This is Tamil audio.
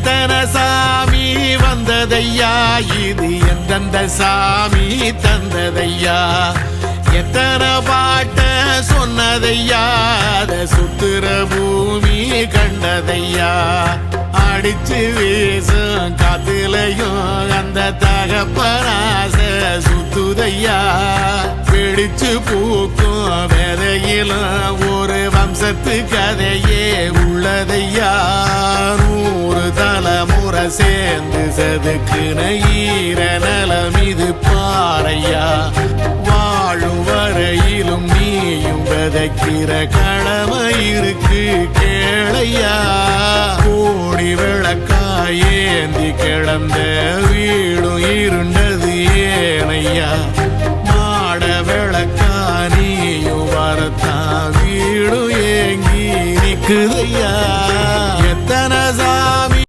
எத்தனை சாமி வந்ததையா, இது எந்தெந்த சாமி தந்ததையா, எத்தனை பாட்ட சொன்னதையா, அத சுத்துற பூமி கண்டதையா, அடிச்சு வீசும் காத்துலையும் அந்த தகப்பனாச சுத்துதையா, பிடிச்சு பூக்கும் வேதையிலும் ஒரு வம்சத்து கதையே உள்ளதையா, 100 தலைமுறை சேர்ந்து செதுக்குன ஈர நலம் இது பாறையா, வாழும் வரையிலும் நீயும் விதைக்கிற கடமை இருக்கு கேளையா, கோடி விளக்காயேந்தி கிடந்த வீடும் இருண்டது ஏனையா, மாட விளக்கா நீயும் வரத்தான் வீடும் ஏங்கி நிக்குதையா.